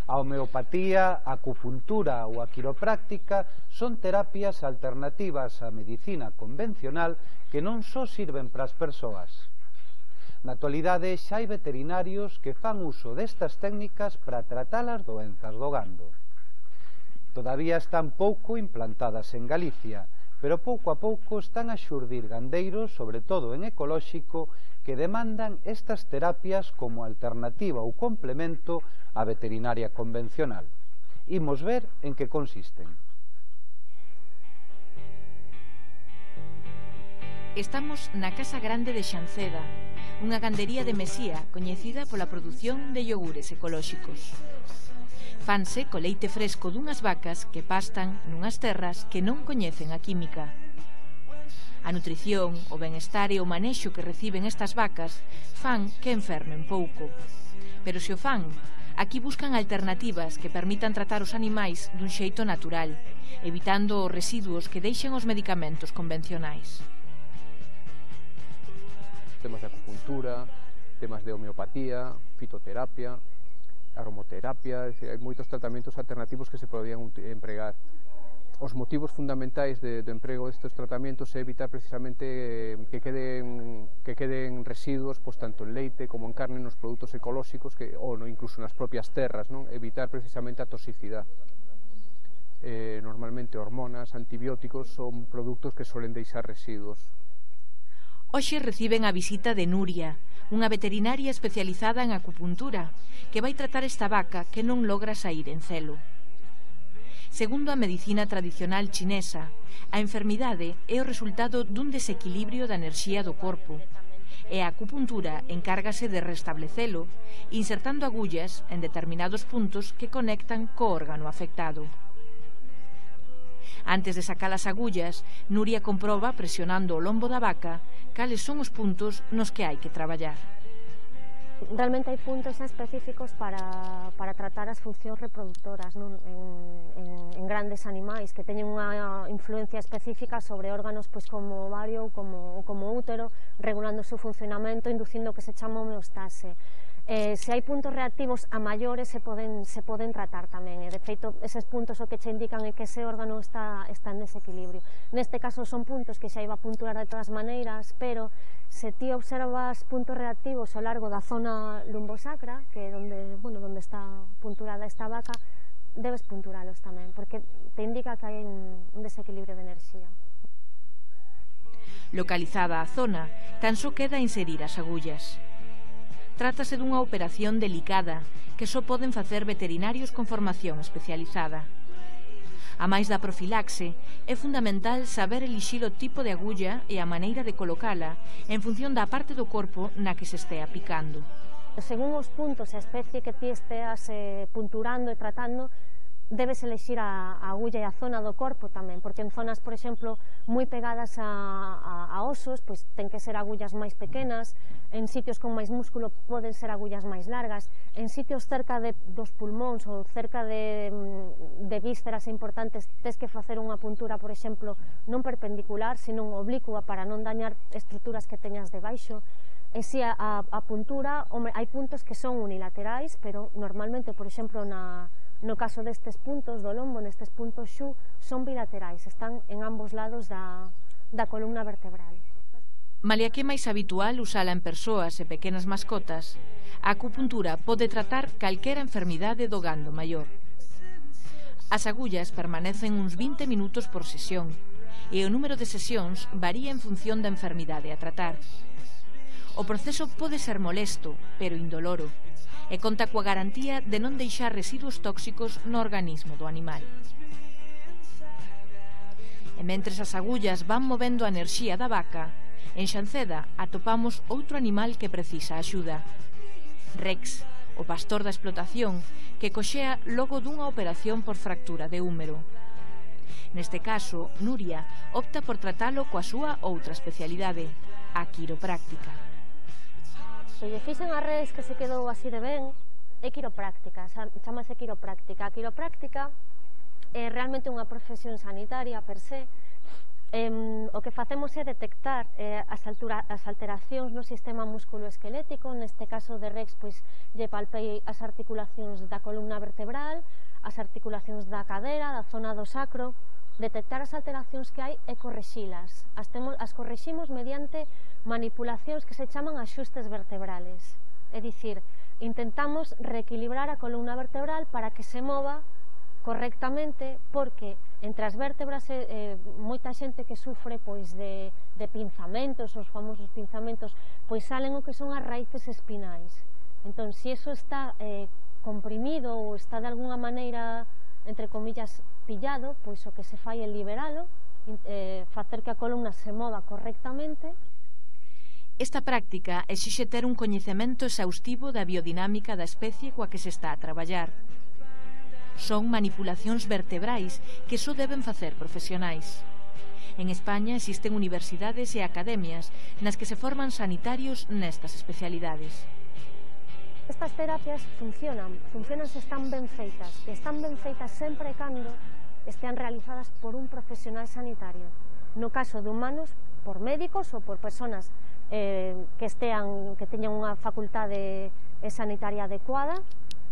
A homeopatía, a acupuntura ou a quiropráctica son terapias alternativas á medicina convencional que non só sirven para as persoas. Na actualidade xa hai veterinarios que fan uso destas técnicas para tratar as doenzas do gando. Todavía están pouco implantadas en Galicia, pero pouco a pouco están a xurdir gandeiros, sobre todo en ecolóxico, que demandan estas terapias como alternativa ou complemento á veterinaria convencional. Imos ver en que consisten. Estamos na Casa Grande de Xanceda, unha gandería de Mesía coñecida pola produción de iogures ecolóxicos. Fanse co leite fresco dunhas vacas que pastan nunhas terras que non coñecen a química. A nutrición, o benestar e o manexo que reciben estas vacas fan que enfermen pouco. Pero se o fan, aquí buscan alternativas que permitan tratar os animais dun xeito natural, evitando os residuos que deixen os medicamentos convencionais. Temas de acupuntura, temas de homeopatía, fitoterapia, aromoterapia, hai moitos tratamentos alternativos que se podían empregar. Os motivos fundamentais do emprego destes tratamentos é evitar precisamente que queden residuos tanto en leite como en carne nos produtos ecolóxicos ou incluso nas propias terras, evitar precisamente a toxicidade. Normalmente hormonas, antibióticos son produtos que suelen deixar residuos. Hoxe reciben a visita de Nuria, unha veterinaria especializada en acupuntura, que vai tratar esta vaca que non logra saír en celo. Segundo a medicina tradicional chinesa, a enfermidade é o resultado dun desequilibrio da enerxía do corpo, e a acupuntura encárgase de restablecelo, insertando agullas en determinados puntos que conectan co órgano afectado. Antes de sacar as agullas, Nuria comproba, presionando o lombo da vaca, cales son os puntos nos que hai que traballar. Realmente hai puntos específicos para tratar as funcións reproductoras en grandes animais que teñen unha influencia específica sobre órganos como o ovario ou como útero, regulando o seu funcionamento, inducindo o que se chama homeostase. Se hai puntos reactivos a maiores se poden tratar tamén, e de feito eses puntos o que che indican é que ese órgano está en desequilibrio. Neste caso son puntos que xa iba a punturar de todas maneiras, pero se ti observas puntos reactivos ao largo da zona lumbosacra, que é onde está punturada esta vaca, debes punturalos tamén, porque te indica que hai un desequilibrio de enerxía. Localizada a zona, tan só queda inserir as agullas. Trátase dunha operación delicada que só poden facer veterinarios con formación especializada. A máis da profilaxe, é fundamental saber elixir o tipo de agulla e a maneira de colocala en función da parte do corpo na que se estea picando. Según os puntos e a especie que ti esteas punturando e tratando, debes elexir a agulla e a zona do corpo tamén, porque en zonas, por exemplo, moi pegadas a osos, pois ten que ser agullas máis pequenas, en sitios con máis músculo poden ser agullas máis largas, en sitios cerca dos pulmóns ou cerca de vísceras importantes tes que facer unha puntura, por exemplo, non perpendicular, senón oblicua para non dañar estruturas que teñas debaixo. E si a puntura, hai puntos que son unilaterais, pero normalmente, por exemplo, no caso destes puntos do lombo, nestes puntos xu, son bilaterais, están en ambos lados da columna vertebral. Malia que é máis habitual usala en persoas e pequenas mascotas, a acupuntura pode tratar calquera enfermidade do gando maior. As agullas permanecen uns 20 minutos por sesión, e o número de sesións varía en función da enfermidade a tratar. O proceso pode ser molesto, pero indoloro, e conta coa garantía de non deixar residuos tóxicos no organismo do animal. E mentres as agullas van movendo a enerxía da vaca, en Xanceda atopamos outro animal que precisa axuda. Rex, o pastor da explotación, que coxea logo dunha operación por fractura de húmero. Neste caso, Nuria opta por tratalo coa súa outra especialidade, a quiropráctica. Se lle fixen a Rex que se quedou así de ben, é quiropráctica, chamase quiropráctica. A quiropráctica é realmente unha profesión sanitaria per se, o que facemos é detectar as alteracións no sistema musculoesquelético. Neste caso de Rex, pois, lle palpei as articulacións da columna vertebral, as articulacións da cadera, da zona do sacro. Detectar as alteracións que hai e correxilas. As correximos mediante manipulacións que se chaman axustes vertebrales. É dicir, intentamos reequilibrar a columna vertebral para que se mova correctamente, porque entre as vértebras moita xente que sufre pois de pinzamentos, os famosos pinzamentos, pois salen o que son as raíces espinais. Entón, se iso está comprimido ou está de alguna maneira, entre comillas, pillado, pois o que se fai é liberalo, facer que a columna se mova correctamente. Esta práctica exixe ter un coñecemento exhaustivo da biodinámica da especie coa que se está a traballar. Son manipulacións vertebrais que só deben facer profesionais. En España existen universidades e academias nas que se forman sanitarios nestas especialidades. Estas terapias funcionan se están ben feitas, e están ben feitas sempre e cando estean realizadas por un profesional sanitario. No caso de humanos, por médicos ou por persoas que teñan unha facultade sanitaria adecuada,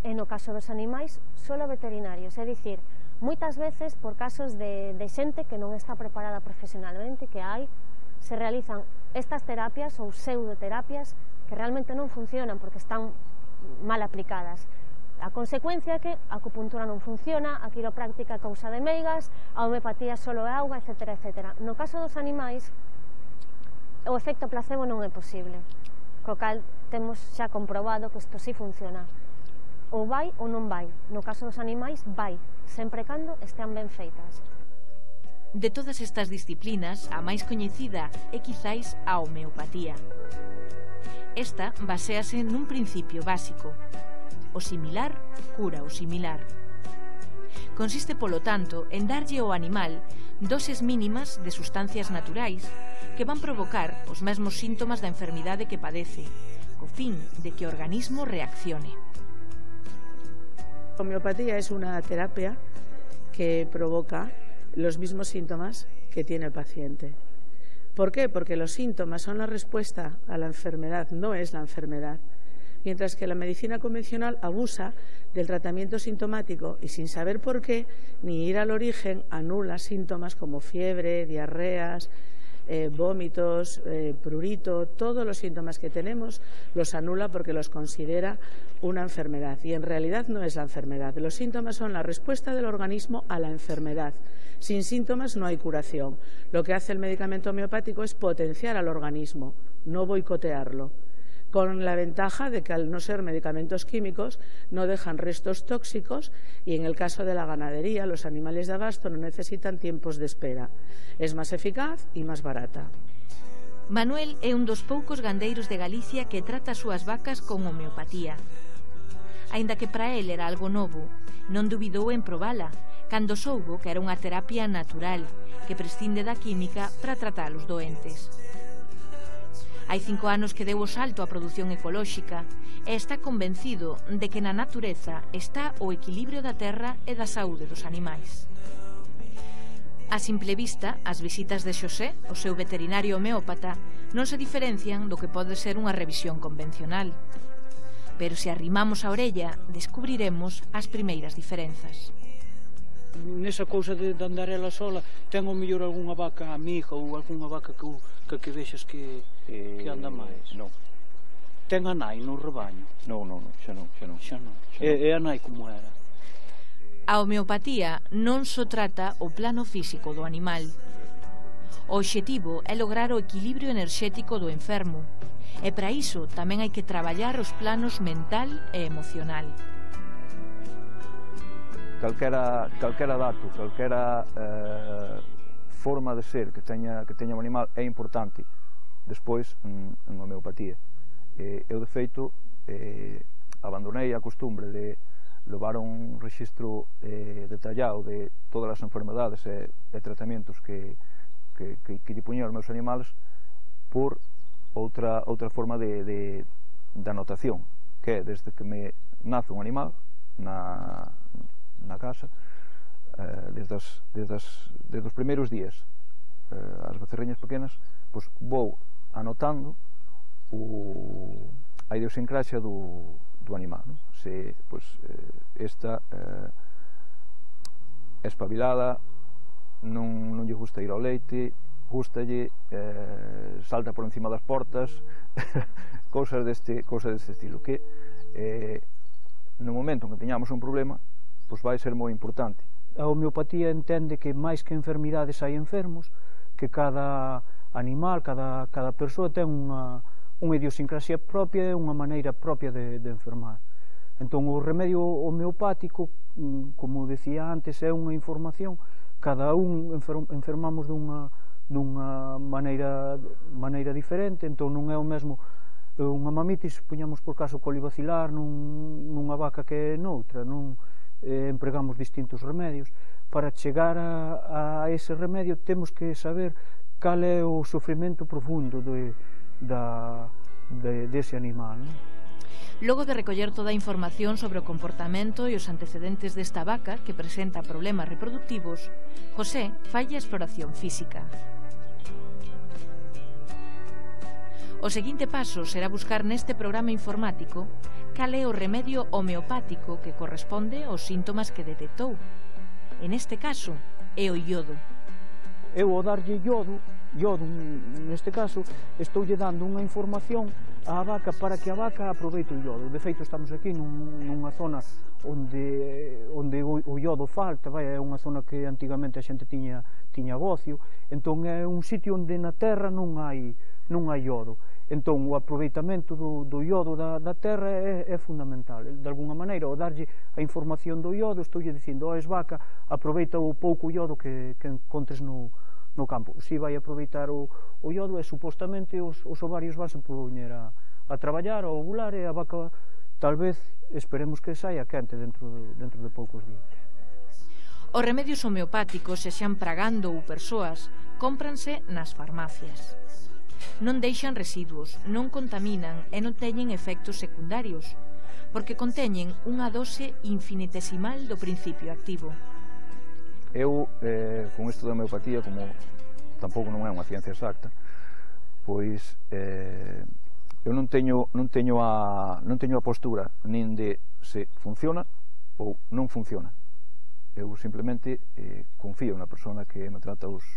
e no caso dos animais, solo veterinarios. É dicir, moitas veces por casos de xente que non está preparada profesionalmente, que se realizan estas terapias ou pseudoterapias que realmente non funcionan porque están mal aplicadas. A consecuencia é que a acupuntura non funciona, a quiropráctica causa de meigas, a homeopatía solo é auga, etc. etc. No caso dos animais, o efecto placebo non é posible, co cal temos xa comprobado que isto sí funciona. Ou vai ou non vai. No caso dos animais, vai, sempre e cando estean ben feitas. De todas estas disciplinas, a máis coñecida é quizáis a homeopatía. Esta baséase nun principio básico: o similar cura o similar. Consiste, polo tanto, en darlle ao animal doses mínimas de sustancias naturais que van provocar os mesmos síntomas da enfermidade que padece, co fin de que o organismo reaccione. La homeopatía es una terapia que provoca los mismos síntomas que tiene el paciente. ¿Por qué? Porque los síntomas son la respuesta a la enfermedad, no es la enfermedad. Mientras que la medicina convencional abusa del tratamiento sintomático y, sin saber por qué ni ir al origen, anula síntomas como fiebre, diarreas, vómitos, prurito. Todos los síntomas que tenemos los anula porque los considera una enfermedad, y en realidad no es la enfermedad. Los síntomas son la respuesta del organismo a la enfermedad. Sin síntomas no hay curación. Lo que hace el medicamento homeopático es potenciar al organismo, no boicotearlo, con la ventaja de que, al no ser medicamentos químicos, no dejan restos tóxicos, y en el caso de la ganadería, los animales de abasto no necesitan tiempos de espera. Es más eficaz y más barata. Manuel é un dos poucos gandeiros de Galicia que trata as súas vacas con homeopatía. Aínda que para el era algo novo, non dubidou en probala, cando soubo que era unha terapia natural, que prescinde da química para tratar os doentes. Hai 5 anos que deu o salto á produción ecolóxica e está convencido de que na natureza está o equilibrio da terra e da saúde dos animais. A simple vista, as visitas de Xosé, o seu veterinario homeópata, non se diferencian do que pode ser unha revisión convencional. Pero se arrimamos a orella, descubriremos as primeiras diferenzas. Nesa cousa de andar ela sola, ten o mellor algunha vaca amiga ou algunha vaca que vexas que anda máis? Non. Ten a nai no rebaño? Non, xa non. E a nai como era? A homeopatía non só trata o plano físico do animal. O obxectivo é lograr o equilibrio enerxético do enfermo, e para iso tamén hai que traballar os planos mental e emocional. Calquera dato, calquera forma de ser que teña un animal é importante despois en homeopatía. Eu, de feito, abandonei a costumbre de levar un rexistro detallado de todas as enfermedades e tratamentos que lle puñía aos meus animales por outra forma de anotación, que é desde que me nace un animal na casa, desde os primeiros días as becerriñas pequenas, pois vou anotando a idiosincrasia do animal, non? Se pois esta espabilada, non lle gusta ir ao leite, gustalle, salta por encima das portas, cousas deste estilo, que no momento en que teñamos un problema, pois vai ser moi importante. A homeopatía entende que máis que enfermidades hai enfermos, que cada animal, cada persoa ten unha idiosincrasia propia e unha maneira propia de enfermar. Entón o remedio homeopático, como decía antes, é unha información, cada un enfermamos dunha maneira diferente, entón non é o mesmo unha mamitis, poñamos por caso colibacilar nunha vaca que noutra, non empregamos distintos remedios. Para chegar a ese remedio temos que saber cal é o sofrimento profundo dese animal, non? Logo de recoller toda a información sobre o comportamento e os antecedentes desta vaca que presenta problemas reproductivos, José falla a exploración física. O seguinte paso será buscar neste programa informático cal é o remedio homeopático que corresponde aos síntomas que detectou. En este caso, é o iodo. Eu ao darlle iodo, neste caso, estoulle dando unha información á vaca para que a vaca aproveite o iodo. De feito, estamos aquí nunha zona onde o iodo falta, é unha zona que antigamente a xente tiña bocio, entón é un sitio onde na terra non hai iodo. Entón o aproveitamento do iodo da terra é fundamental. De alguna maneira, ao darlle a información do iodo, estoulle dicindo: "Oes vaca, aproveita o pouco iodo que encontres no campo". Si vai aproveitar o iodo, e supostamente os ovarios vanse poñer a traballar, a ovular, e a vaca tal vez esperemos que saia quente dentro de poucos días. Os remedios homeopáticos, se xan pragando ou persoas, cómpranse nas farmacias. Non deixan residuos, non contaminan e non teñen efectos secundarios, porque conteñen unha dose infinitesimal do principio activo. Eu, con isto da homeopatía, como tampouco non é unha ciencia exacta, pois eu non teño a postura nin de se funciona ou non funciona. Eu simplemente confío na persona que me trata os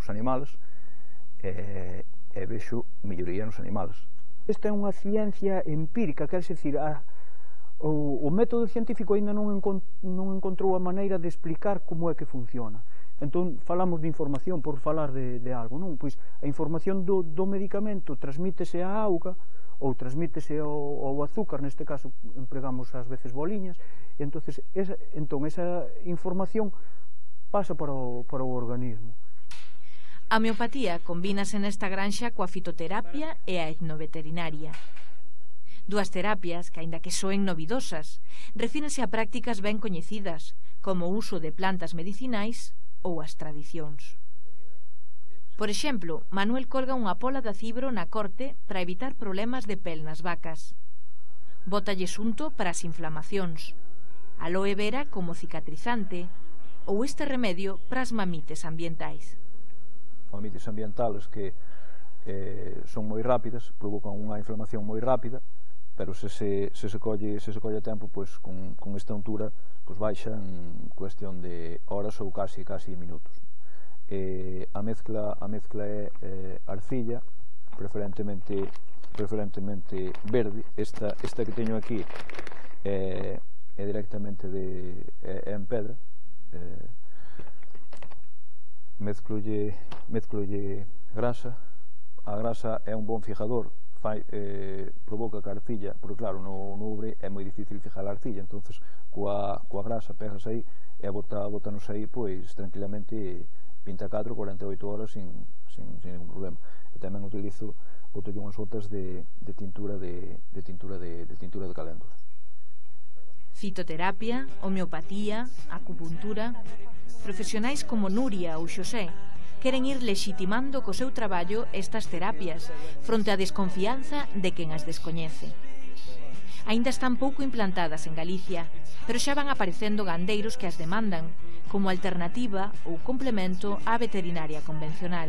animales e vexo melloría nos animales. Esta é unha ciencia empírica, quer dicir, o método científico aínda non encontrou a maneira de explicar como é que funciona. Entón falamos de información por falar de algo, non? Pois a información do medicamento transmítese á auga ou transmítese ao azúcar, neste caso empregamos ás veces boliñas, e entón esa información pasa para o organismo. A homeopatía combínase nesta granxa coa fitoterapia e a etnoveterinaria. Dúas terapias que, aínda que soen novidosas, refírense a prácticas ben coñecidas, como o uso de plantas medicinais ou as tradicións. Por exemplo, Manuel colga unha pola de acibro na corte para evitar problemas de pel nas vacas. Bótalle xunto para as inflamacións, aloe vera como cicatrizante ou este remedio para as mamites ambientais. Mamites ambientales que son moi rápidas, provocan unha inflamación moi rápida, pero se se colle a tempo, pois con esta untura pois baixa en cuestión de horas ou casi minutos. A mezcla é arcilla, preferentemente verde. Esta que teño aquí é directamente en pedra. Mezclolle grasa. A grasa é un bon fijador, provoca que a arcilla, porque claro, no ubre é moi difícil fijar a arcilla, entonces coa grasa pegas aí e botanos aí pois tranquilamente 24, 48 horas sin ningún problema. E tamén botolle unhas gotas de tintura de calendos. Fitoterapia, homeopatía, acupuntura. Profesionais como Nuria ou Xosé queren ir lexitimando co seu traballo estas terapias fronte á desconfianza de quen as descoñece. Aínda están pouco implantadas en Galicia, pero xa van aparecendo gandeiros que as demandan, como alternativa ou complemento á veterinaria convencional.